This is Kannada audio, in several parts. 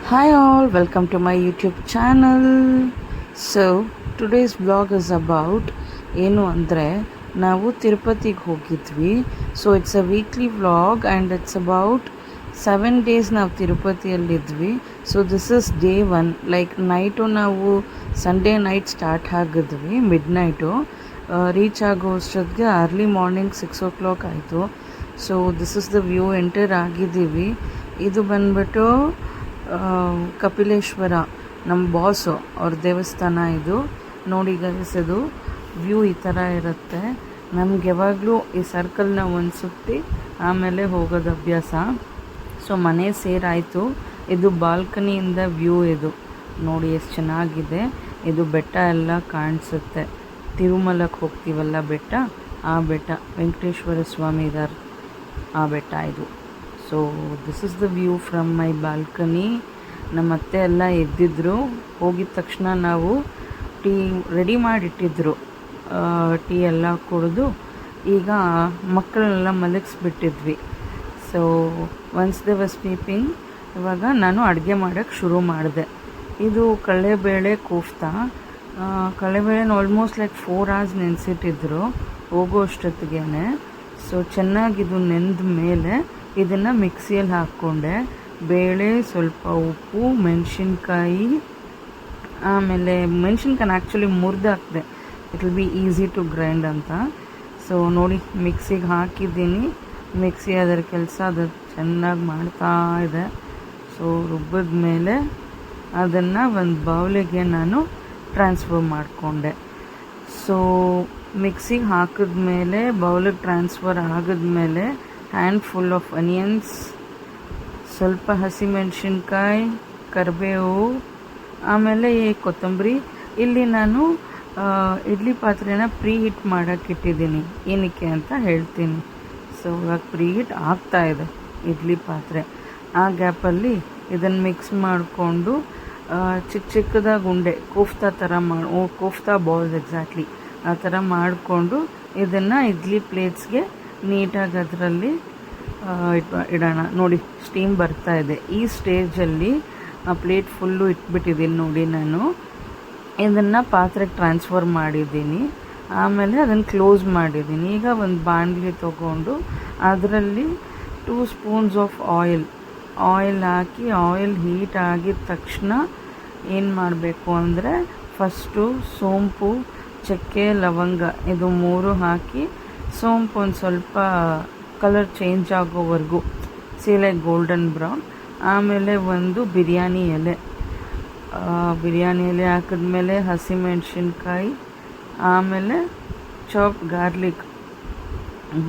Hi all, welcome to my YouTube channel. So today's vlog is about ಏನು ಅಂದರೆ ನಾವು ತಿರುಪತಿಗೆ ಹೋಗಿದ್ವಿ. So it's a weekly vlog and it's about 7 days ನಾವು ತಿರುಪತಿಯಲ್ಲಿದ್ವಿ. So this is day 1. Like night ನಾವು ಸಂಡೇ ನೈಟ್ ಸ್ಟಾರ್ಟ್ ಆಗಿದ್ವಿ, ಮಿಡ್ ನೈಟು ರೀಚ್ ಆಗೋ ಅಷ್ಟೊತ್ತಿಗೆ ಅರ್ಲಿ ಮಾರ್ನಿಂಗ್ 6 o'clock ಆಯಿತು. So this is the view. Enter ಆಗಿದ್ದೀವಿ. ಇದು ಬಂದ್ಬಿಟ್ಟು ಕಪಿಲೇಶ್ವರ, ನಮ್ಮ ಬಾಸು ಅವ್ರ ದೇವಸ್ಥಾನ. ಇದು ನೋಡಿ ಗೈಸ್, ಇದು ವ್ಯೂ ಈ ಥರ ಇರುತ್ತೆ. ನಮ್ಗೆ ಯಾವಾಗಲೂ ಈ ಸರ್ಕಲ್ನ ಒಂದು ಸುತ್ತಿ ಆಮೇಲೆ ಹೋಗೋದು ಅಭ್ಯಾಸ. ಸೊ ಮನೆ ಸೇರಾಯಿತು. ಇದು ಬಾಲ್ಕನಿಯಿಂದ ವ್ಯೂ. ಇದು ನೋಡಿ ಎಷ್ಟು ಚೆನ್ನಾಗಿದೆ. ಇದು ಬೆಟ್ಟ ಎಲ್ಲ ಕಾಣಿಸುತ್ತೆ. ತಿರುಮಲಕ್ಕೆ ಹೋಗ್ತೀವಲ್ಲ ಬೆಟ್ಟ, ಆ ಬೆಟ್ಟ, ವೆಂಕಟೇಶ್ವರ ಸ್ವಾಮಿ ಇದ್ದಾರೆ ಆ ಬೆಟ್ಟ ಇದು. So this is the view from my balcony. ನಮ್ಮ ಅತ್ತೆ ಎಲ್ಲ ಎದ್ದಿದ್ರು. ಹೋಗಿದ ತಕ್ಷಣ ನಾವು ಟೀ ರೆಡಿ ಮಾಡಿಟ್ಟಿದ್ರು. ಟೀ ಎಲ್ಲ ಕುಡಿದು ಈಗ ಮಕ್ಕಳನ್ನೆಲ್ಲ ಮಲಗಿಸ್ಬಿಟ್ಟಿದ್ವಿ. So once they was sleeping, ಇವಾಗ ನಾನು ಅಡುಗೆ ಮಾಡೋಕ್ಕೆ ಶುರು ಮಾಡಿದೆ. ಇದು ಕಡಲೆಬೇಳೆ ಕೋಫ್ತಾ. ಕಡಲೆಬೇಳೆನ ಆಲ್ಮೋಸ್ಟ್ ಲೈಕ್ 4 hours ನೆನೆಸಿಟ್ಟಿದ್ರು ಹೋಗೋ ಅಷ್ಟೊತ್ತಿಗೆ. ಸೊ ಚೆನ್ನಾಗಿದು ನೆಂದ ಮೇಲೆ ಇದನ್ನು ಮಿಕ್ಸಿಯಲ್ಲಿ ಹಾಕ್ಕೊಂಡೆ. ಬೇಳೆ, ಸ್ವಲ್ಪ ಉಪ್ಪು, ಮೆಣಸಿನ್ಕಾಯಿ, ಆಮೇಲೆ ಮೆಣಸಿನ್ಕಾಯಿ ಆ್ಯಕ್ಚುಲಿ ಮುರಿದು ಹಾಕಿದೆ, it will be easy to grind ಅಂತ. ಸೊ ನೋಡಿ ಮಿಕ್ಸಿಗೆ ಹಾಕಿದ್ದೀನಿ. ಮಿಕ್ಸಿ ಅದರ ಕೆಲಸ ಅದು ಚೆನ್ನಾಗಿ ಮಾಡ್ತಾ ಇದೆ. ಸೊ ರುಬ್ಬಿದ ಮೇಲೆ ಅದನ್ನು ಒಂದು ಬೌಲಿಗೆ ನಾನು ಟ್ರಾನ್ಸ್ಫರ್ ಮಾಡಿಕೊಂಡೆ. ಸೊ ಮಿಕ್ಸಿಗೆ ಹಾಕಿದ್ಮೇಲೆ, ಬೌಲಿಗೆ ಟ್ರಾನ್ಸ್ಫರ್ ಆಗಿದ್ಮೇಲೆ ಹ್ಯಾಂಡ್ ಫುಲ್ ಆಫ್ ಅನಿಯನ್ಸ್, ಸ್ವಲ್ಪ ಹಸಿಮೆಣಸಿನ್ಕಾಯಿ, ಕರಿಬೇವು, ಆಮೇಲೆ ಕೊತ್ತಂಬರಿ. ಇಲ್ಲಿ ನಾನು ಇಡ್ಲಿ ಪಾತ್ರೆನ ಪ್ರೀ ಹೀಟ್ ಮಾಡೋಕ್ಕೆ ಇಟ್ಟಿದ್ದೀನಿ. ಏನಕ್ಕೆ ಅಂತ ಹೇಳ್ತೀನಿ. ಸೊ ಇವಾಗ ಪ್ರೀ ಹೀಟ್ ಆಗ್ತಾಯಿದೆ ಇಡ್ಲಿ ಪಾತ್ರೆ. ಆ ಗ್ಯಾಪಲ್ಲಿ ಇದನ್ನು ಮಿಕ್ಸ್ ಮಾಡಿಕೊಂಡು ಚಿಕ್ಕ ಚಿಕ್ಕದಾಗಿ ಉಂಡೆ ಕೋಫ್ತಾ ಥರ ಕೋಫ್ತಾ ಬಾಲ್ಸ್ ಎಕ್ಸಾಕ್ಟ್ಲಿ ಆ ಥರ ಮಾಡಿಕೊಂಡು ಇದನ್ನು ಇಡ್ಲಿ ಪ್ಲೇಟ್ಸ್ಗೆ ನೀಟಾಗಿ ಅದರಲ್ಲಿ ಇಡೋಣ. ನೋಡಿ ಸ್ಟೀಮ್ ಬರ್ತಾ ಇದೆ. ಈ ಸ್ಟೇಜಲ್ಲಿ ಆ ಪ್ಲೇಟ್ ಫುಲ್ಲು ಇಟ್ಬಿಟ್ಟಿದ್ದೀನಿ. ನೋಡಿ ನಾನು ಇದನ್ನು ಪಾತ್ರೆಗೆ ಟ್ರಾನ್ಸ್ಫರ್ ಮಾಡಿದ್ದೀನಿ. ಆಮೇಲೆ ಅದನ್ನು ಕ್ಲೋಸ್ ಮಾಡಿದ್ದೀನಿ. ಈಗ ಒಂದು ಬಾಣಲಿ ತೊಗೊಂಡು ಅದರಲ್ಲಿ 2 spoons of oil hockey, oil heat ಆಗಿದ ತಕ್ಷಣ ಏನು ಮಾಡಬೇಕು ಅಂದರೆ, ಫಸ್ಟು ಸೋಂಪು, ಚಕ್ಕೆ, ಲವಂಗ ಇದು 3 ಹಾಕಿ, ಸೋಂಪು ಒಂದು ಸ್ವಲ್ಪ ಕಲರ್ ಚೇಂಜ್ ಆಗೋವರೆಗೂ ಸೀಲೆ ಗೋಲ್ಡನ್ ಬ್ರೌನ್. ಆಮೇಲೆ ಒಂದು ಬಿರಿಯಾನಿ ಎಲೆ ಹಾಕಿದ್ಮೇಲೆ ಹಸಿಮೆಣಸಿನ್ಕಾಯಿ, ಆಮೇಲೆ ಚಾಪ್ ಗಾರ್ಲಿಕ್,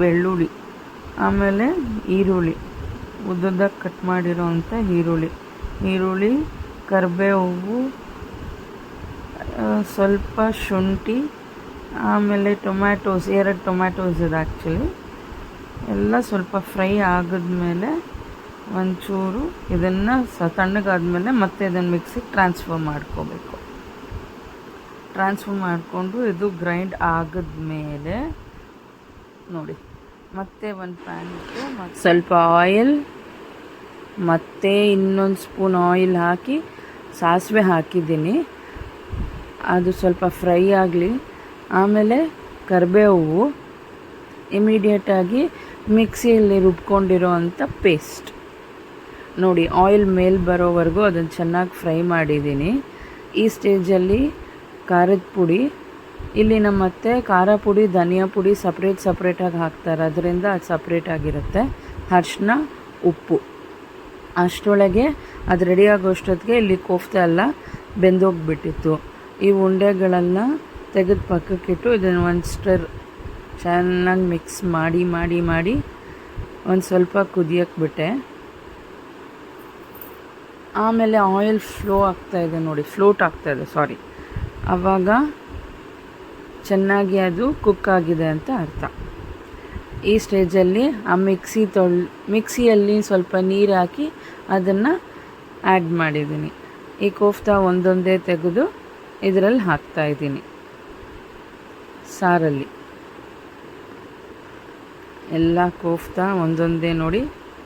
ಬೆಳ್ಳುಳ್ಳಿ, ಆಮೇಲೆ ಈರುಳ್ಳಿ, ಉದ್ದದಾಗಿ ಕಟ್ ಮಾಡಿರೋ ಅಂಥ ಈರುಳ್ಳಿ, ಕರಿಬೇವು, ಸ್ವಲ್ಪ ಶುಂಠಿ, ಆಮೇಲೆ ಟೊಮ್ಯಾಟೋಸ್, 2 ಟೊಮ್ಯಾಟೋಸ್ ಇದೆ ಆ್ಯಕ್ಚುಲಿ. ಎಲ್ಲ ಸ್ವಲ್ಪ ಫ್ರೈ ಆಗಿದ್ಮೇಲೆ ಒಂಚೂರು ಇದನ್ನು ತಣ್ಣಗಾದ್ಮೇಲೆ ಮತ್ತೆ ಇದನ್ನು ಮಿಕ್ಸಿಗೆ ಟ್ರಾನ್ಸ್ಫರ್ ಮಾಡ್ಕೋಬೇಕು. ಟ್ರಾನ್ಸ್ಫರ್ ಮಾಡಿಕೊಂಡು ಇದು ಗ್ರೈಂಡ್ ಆಗಿದ್ಮೇಲೆ ನೋಡಿ ಮತ್ತೆ ಒಂದು ಪ್ಯಾನ್ ಇಟ್ಟು ಸ್ವಲ್ಪ ಆಯಿಲ್, ಮತ್ತು ಇನ್ನೊಂದು ಸ್ಪೂನ್ ಆಯಿಲ್ ಹಾಕಿ ಸಾಸಿವೆ ಹಾಕಿದ್ದೀನಿ. ಅದು ಸ್ವಲ್ಪ ಫ್ರೈ ಆಗಲಿ. ಆಮೇಲೆ ಕರಿಬೇವು, ಇಮಿಡಿಯೇಟಾಗಿ ಮಿಕ್ಸಿಯಲ್ಲಿ ರುಬ್ಕೊಂಡಿರೋ ಅಂಥ ಪೇಸ್ಟ್. ನೋಡಿ ಆಯಿಲ್ ಮೇಲೆ ಬರೋವರೆಗೂ ಅದನ್ನು ಚೆನ್ನಾಗಿ ಫ್ರೈ ಮಾಡಿದ್ದೀನಿ. ಈ ಸ್ಟೇಜಲ್ಲಿ ಖಾರದ ಪುಡಿ, ಇಲ್ಲಿ ನಮ್ಮ ಅತ್ತೆ ಖಾರ ಪುಡಿ, ಧನಿಯಾ ಪುಡಿ ಸಪ್ರೇಟಾಗಿ ಹಾಕ್ತಾರೆ, ಅದರಿಂದ ಅದು ಸಪ್ರೇಟಾಗಿರುತ್ತೆ. ಅರಿಶಿನ, ಉಪ್ಪು. ಅಷ್ಟರೊಳಗೆ ಅದು ರೆಡಿ ಆಗೋಷ್ಟೊತ್ತಿಗೆ ಇಲ್ಲಿ ಕೋಫ್ತಾ ಎಲ್ಲ ಬೆಂದೋಗ್ಬಿಟ್ಟಿತ್ತು. ಈ ಉಂಡೆಗಳೆಲ್ಲ ತೆಗೆದು ಪಕ್ಕಕ್ಕಿಟ್ಟು ಇದನ್ನು ಒಂದು ಸ್ಟರ್ ಚೆನ್ನಾಗಿ ಮಿಕ್ಸ್ ಮಾಡಿ ಒಂದು ಸ್ವಲ್ಪ ಕುದಿಯಕ್ಕೆ ಬಿಟ್ಟೆ. ಆಮೇಲೆ ಆಯಿಲ್ ಫ್ಲೋಟ್ ಆಗ್ತಾಯಿದೆ ಸಾರಿ. ಆವಾಗ ಚೆನ್ನಾಗಿ ಅದು ಕುಕ್ ಆಗಿದೆ ಅಂತ ಅರ್ಥ. ಈ ಸ್ಟೇಜಲ್ಲಿ ಆ ಮಿಕ್ಸಿಯಲ್ಲಿ ಸ್ವಲ್ಪ ನೀರು ಹಾಕಿ ಅದನ್ನು ಆ್ಯಡ್ ಮಾಡಿದ್ದೀನಿ. ಈ ಕೋಫ್ತಾ ಒಂದೊಂದೇ ತೆಗೆದು ಇದರಲ್ಲಿ ಹಾಕ್ತಾಯಿದ್ದೀನಿ. ಸಾರಲ್ಲಿ ಎಲ್ಲ ಕೋಫ್ತಾ ಒಂದೊಂದೇ ನೋಡಿ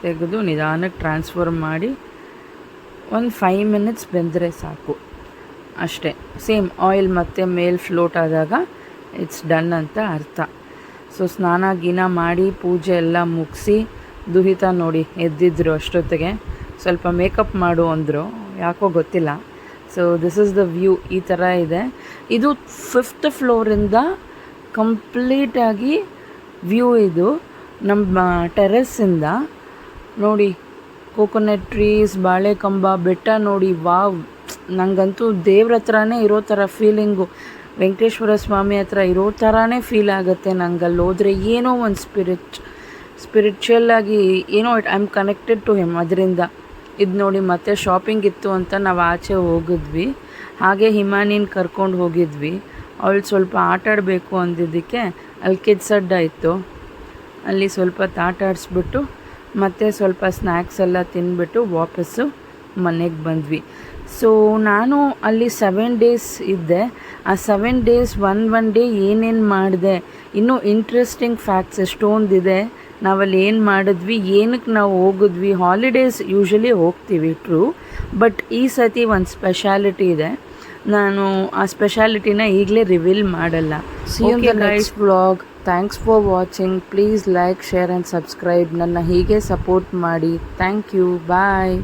ತೆಗೆದು ನಿಧಾನಕ್ಕೆ ಟ್ರಾನ್ಸ್ಫರ್ ಮಾಡಿ ಒಂದು 5 ಮಿನಿಟ್ಸ್ ಬೆಂದರೆ ಸಾಕು ಅಷ್ಟೇ. ಸೇಮ್ ಆಯಿಲ್ ಮತ್ತೆ ಮೇಲೆ ಫ್ಲೋಟ್ ಆದಾಗ ಇಟ್ಸ್ ಡನ್ ಅಂತ ಅರ್ಥ. ಸೊ ಸ್ನಾನ ಗಿನ ಮಾಡಿ ಪೂಜೆ ಎಲ್ಲ ಮುಗಿಸಿ ದುಹಿತ ನೋಡಿ ಎದ್ದಿದ್ರು ಅಷ್ಟೊತ್ತಿಗೆ. ಸ್ವಲ್ಪ ಮೇಕಪ್ ಮಾಡು ಅಂದರು, ಯಾಕೋ ಗೊತ್ತಿಲ್ಲ. So this is the view, ಈ ಥರ ಇದೆ. ಇದು 5th ಫ್ಲೋರಿಂದ ಕಂಪ್ಲೀಟಾಗಿ ವ್ಯೂ. ಇದು ನಮ್ಮ ಟೆರೆಸ್ಸಿಂದ ನೋಡಿ ಕೋಕೋನಟ್ ಟ್ರೀಸ್, ಬಾಳೆ ಕಂಬ, ಬೆಟ್ಟ ನೋಡಿ. ವಾವ್, ನನಗಂತೂ ದೇವ್ರ ಹತ್ರನೇ ಇರೋ ಥರ ಫೀಲಿಂಗು, ವೆಂಕಟೇಶ್ವರ ಸ್ವಾಮಿ ಹತ್ರ ಇರೋ ಥರನೇ ಫೀಲ್ ಆಗುತ್ತೆ ನಂಗೆ. ಅಲ್ಲಿ ಹೋದರೆ ಏನೋ ಒಂದು ಸ್ಪಿರಿಚುವಲ್ ಆಗಿ ಏನೋ I am connected to him. ಅದರಿಂದ ಇದು ನೋಡಿ. ಮತ್ತೆ ಶಾಪಿಂಗ್ ಇತ್ತು ಅಂತ ನಾವು ಆಚೆ ಹೋಗಿದ್ವಿ. ಹಾಗೆ ಹಿಮಾನಿನ ಕರ್ಕೊಂಡು ಹೋಗಿದ್ವಿ. ಅವಳು ಸ್ವಲ್ಪ ಆಟ ಆಡಬೇಕು ಅಂದಿದ್ದಕ್ಕೆ ಅಲ್ಲಿ ಕಿಡ್ಸ್ ಅಡ್ಡ ಇತ್ತು, ಅಲ್ಲಿ ಸ್ವಲ್ಪ ಆಟ ಆಡಿಸ್ಬಿಟ್ಟು ಮತ್ತು ಸ್ವಲ್ಪ ಸ್ನ್ಯಾಕ್ಸ್ ಎಲ್ಲ ತಿಂದ್ಬಿಟ್ಟು ವಾಪಸ್ಸು ಮನೆಗೆ ಬಂದ್ವಿ. ಸೊ ನಾನು ಅಲ್ಲಿ 7 ಡೇಸ್ ಇದ್ದೆ. ಆ 7 ಡೇಸ್ ಒನ್ ಡೇ ಏನೇನು ಮಾಡಿದೆ, ಇನ್ನೂ ಇಂಟ್ರೆಸ್ಟಿಂಗ್ ಫ್ಯಾಕ್ಟ್ಸ್ ಎಷ್ಟೊಂದಿದೆ. ನಾವಲ್ಲಿ ಏನು ಮಾಡಿದ್ವಿ, ಏನಕ್ಕೆ ನಾವು ಹೋಗಿದ್ವಿ. ಹಾಲಿಡೇಸ್ ಯೂಶ್ವಲಿ ಹೋಗ್ತೀವಿ, ಟ್ರೂ, ಬಟ್ ಈ ಸತಿ ಒಂದು ಸ್ಪೆಷಾಲಿಟಿ ಇದೆ. ನಾನು ಆ ಸ್ಪೆಷಾಲಿಟಿನ ಈಗಲೇ ರಿವೀಲ್ ಮಾಡಲ್ಲ. See you in the next vlog. Thanks for watching. Please like, share and subscribe. ನನ್ನ ಹೀಗೆ ಸಪೋರ್ಟ್ ಮಾಡಿ. Thank you. ಬಾಯ್.